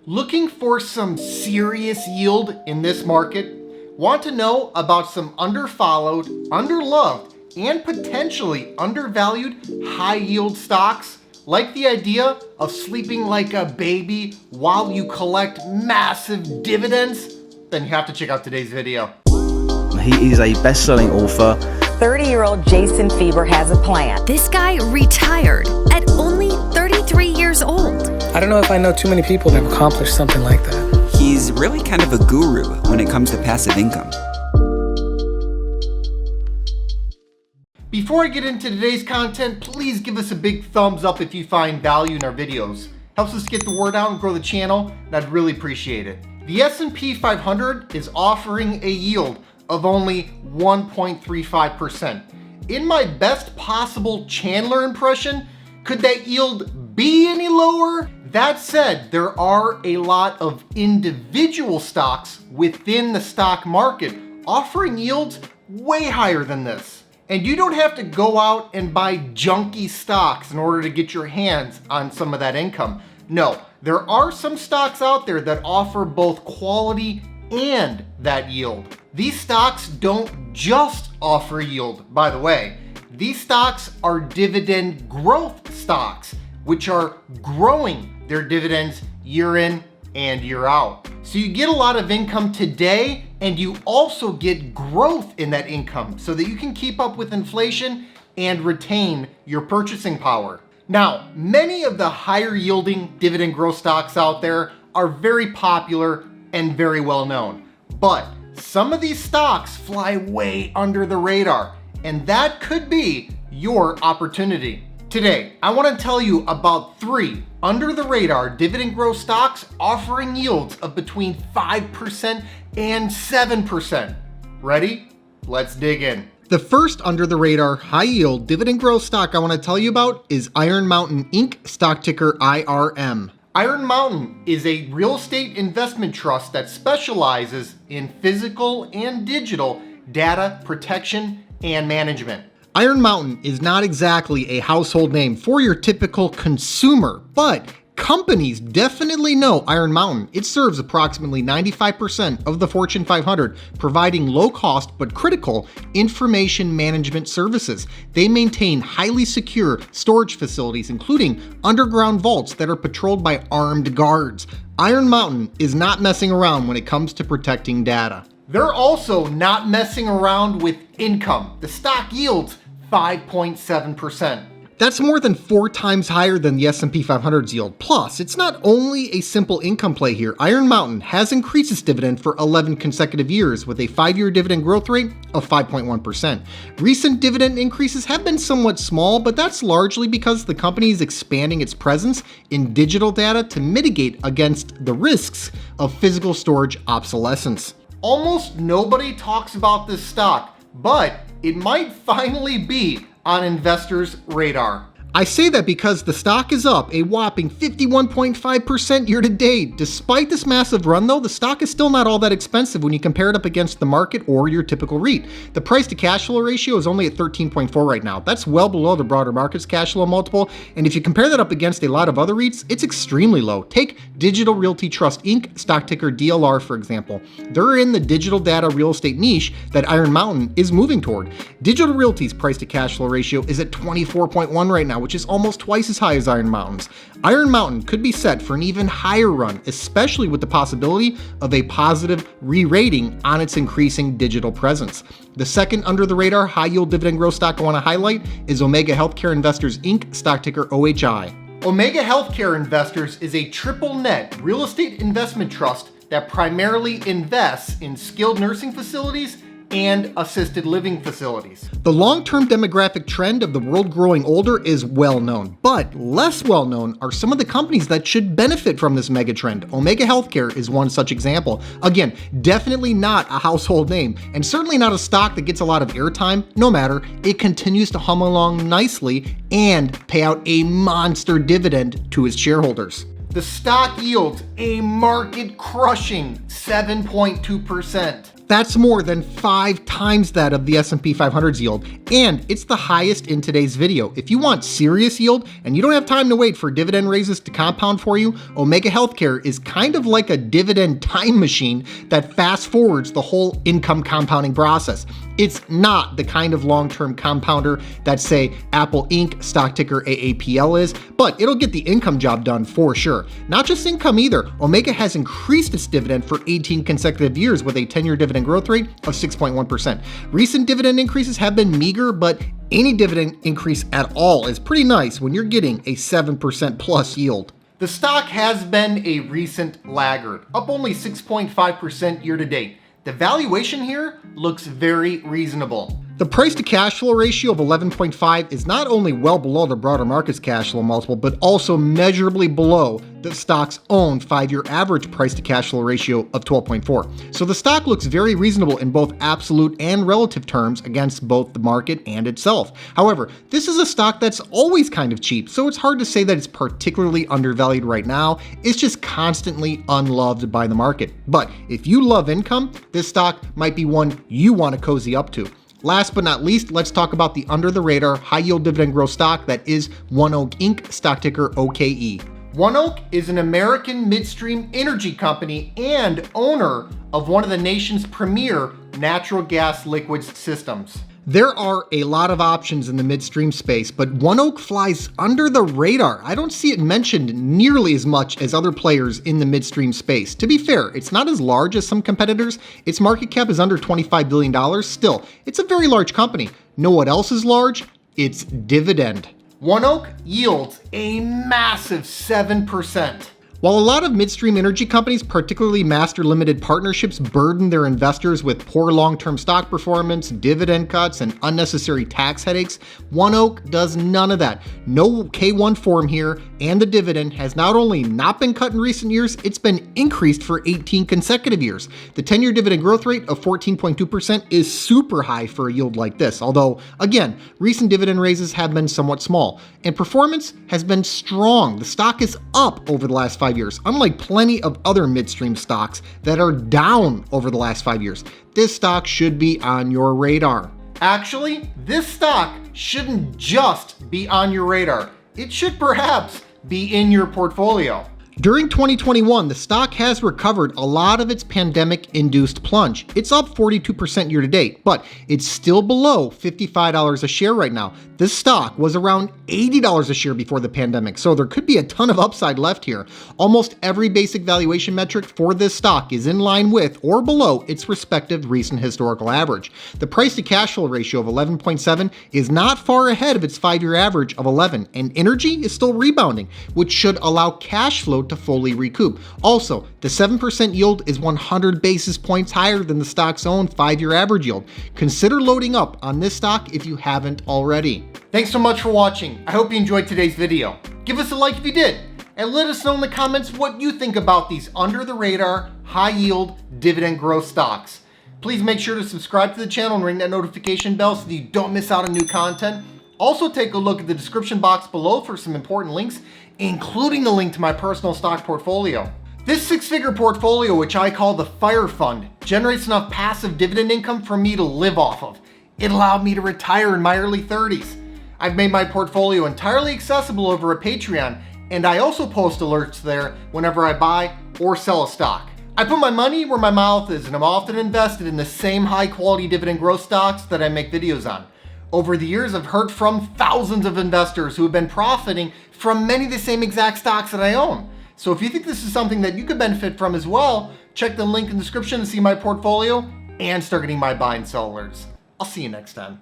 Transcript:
Looking for some serious yield in this market? Want to know about some underfollowed, underloved, and potentially undervalued high yield stocks? Like the idea of sleeping like a baby while you collect massive dividends? Then you have to check out today's video. He is a best-selling author. 30-year-old Jason Fieber has a plan. This guy retired at only 33 years old. I don't know if I know too many people that have accomplished something like that. He's really kind of a guru when it comes to passive income. Before I get into today's content, please give us a big thumbs up if you find value in our videos. Helps us get the word out and grow the channel, and I'd really appreciate it. The S&P 500 is offering a yield of only 1.35%. In my best possible Chandler impression, could that yield be any lower? That said, there are a lot of individual stocks within the stock market offering yields way higher than this. And you don't have to go out and buy junky stocks in order to get your hands on some of that income. No, there are some stocks out there that offer both quality and that yield. These stocks don't just offer yield, by the way. These stocks are dividend growth stocks, which are growing their dividends year in and year out. So you get a lot of income today, and you also get growth in that income so that you can keep up with inflation and retain your purchasing power. Now, many of the higher yielding dividend growth stocks out there are very popular and very well known, but some of these stocks fly way under the radar, and that could be your opportunity. Today, I want to tell you about 3 under the radar dividend growth stocks offering yields of between 5% and 7%. Ready? Let's dig in. The first under the radar high yield dividend growth stock I want to tell you about is Iron Mountain Inc., stock ticker IRM. Iron Mountain is a real estate investment trust that specializes in physical and digital data protection and management. Iron Mountain is not exactly a household name for your typical consumer, but companies definitely know Iron Mountain. It serves approximately 95% of the Fortune 500, providing low-cost but critical information management services. They maintain highly secure storage facilities, including underground vaults that are patrolled by armed guards. Iron Mountain is not messing around when it comes to protecting data. They're also not messing around with income. The stock yields 5.7%. That's more than 4 times higher than the S&P 500's yield. Plus, it's not only a simple income play here. Iron Mountain has increased its dividend for 11 consecutive years with a 5-year dividend growth rate of 5.1%. Recent dividend increases have been somewhat small, but that's largely because the company is expanding its presence in digital data to mitigate against the risks of physical storage obsolescence. Almost nobody talks about this stock, but it might finally be on investors' radar. I say that because the stock is up a whopping 51.5% year to date. Despite this massive run though, the stock is still not all that expensive when you compare it up against the market or your typical REIT. The price to cash flow ratio is only at 13.4 right now. That's well below the broader market's cash flow multiple, and if you compare that up against a lot of other REITs, it's extremely low. Take Digital Realty Trust Inc., stock ticker DLR, for example. They're in the digital data real estate niche that Iron Mountain is moving toward. Digital Realty's price to cash flow ratio is at 24.1 right now, which is almost twice as high as Iron Mountain's. Iron Mountain could be set for an even higher run, especially with the possibility of a positive re-rating on its increasing digital presence. The second under the radar high yield dividend growth stock I want to highlight is Omega Healthcare Investors Inc., stock ticker OHI. Omega Healthcare Investors is a triple net real estate investment trust that primarily invests in skilled nursing facilities and assisted living facilities. The long-term demographic trend of the world growing older is well known, but less well known are some of the companies that should benefit from this mega trend. Omega Healthcare is one such example. Again, definitely not a household name, and certainly not a stock that gets a lot of airtime. No matter, it continues to hum along nicely and pay out a monster dividend to its shareholders. The stock yields a market-crushing 7.2%. That's more than 5 times that of the S&P 500's yield, and it's the highest in today's video. If you want serious yield and you don't have time to wait for dividend raises to compound for you, Omega Healthcare is kind of like a dividend time machine that fast forwards the whole income compounding process. It's not the kind of long-term compounder that, say, Apple Inc., stock ticker AAPL is, but it'll get the income job done for sure. Not just income either. Omega has increased its dividend for 18 consecutive years with a 10-year dividend growth rate of 6.1%. Recent dividend increases have been meager, but any dividend increase at all is pretty nice when you're getting a 7% plus yield. The stock has been a recent laggard, up only 6.5% year to date. The valuation here looks very reasonable. The price to cash flow ratio of 11.5 is not only well below the broader market's cash flow multiple, but also measurably below the stock's own 5-year average price to cash flow ratio of 12.4. So the stock looks very reasonable in both absolute and relative terms against both the market and itself. However, this is a stock that's always kind of cheap, so it's hard to say that it's particularly undervalued right now. It's just constantly unloved by the market. But if you love income, this stock might be one you want to cozy up to. Last but not least, let's talk about the under-the-radar high-yield dividend growth stock that is ONEOK Inc., stock ticker OKE. ONEOK is an American midstream energy company and owner of one of the nation's premier natural gas liquids systems. There are a lot of options in the midstream space, but ONEOK flies under the radar. I don't see it mentioned nearly as much as other players in the midstream space. To be fair, it's not as large as some competitors. Its market cap is under $25 billion. Still, it's a very large company. Know what else is large? Its dividend. ONEOK yields a massive 7%. While a lot of midstream energy companies, particularly master limited partnerships, burden their investors with poor long-term stock performance, dividend cuts, and unnecessary tax headaches, ONEOK does none of that. No K1 form here, and the dividend has not only not been cut in recent years, it's been increased for 18 consecutive years. The 10-year dividend growth rate of 14.2% is super high for a yield like this, although, again, recent dividend raises have been somewhat small, and performance has been strong. The stock is up over the last 5 years, unlike plenty of other midstream stocks that are down over the last 5 years. This stock should be on your radar. Actually, this stock shouldn't just be on your radar. It should perhaps be in your portfolio. During 2021, the stock has recovered a lot of its pandemic-induced plunge. It's up 42% year to date, but it's still below $55 a share right now. This stock was around $80 a share before the pandemic, so there could be a ton of upside left here. Almost every basic valuation metric for this stock is in line with or below its respective recent historical average. The price to cash flow ratio of 11.7 is not far ahead of its 5-year average of 11, and energy is still rebounding, which should allow cash flow to fully recoup. Also, the 7% yield is 100 basis points higher than the stock's own 5-year average yield. Consider loading up on this stock if you haven't already. Thanks so much for watching. I hope you enjoyed today's video. Give us a like if you did, and let us know in the comments what you think about these under-the-radar, high-yield, dividend growth stocks. Please make sure to subscribe to the channel and ring that notification bell so that you don't miss out on new content. Also, take a look at the description box below for some important links, including the link to my personal stock portfolio. This 6-figure portfolio, which I call the Fire Fund, generates enough passive dividend income for me to live off of. It allowed me to retire in my early 30s. I've made my portfolio entirely accessible over a Patreon, and I also post alerts there whenever I buy or sell a stock. I put my money where my mouth is, and I'm often invested in the same high-quality dividend growth stocks that I make videos on. Over the years, I've heard from thousands of investors who have been profiting from many of the same exact stocks that I own. So if you think this is something that you could benefit from as well, check the link in the description to see my portfolio and start getting my buy and sell alerts. I'll see you next time.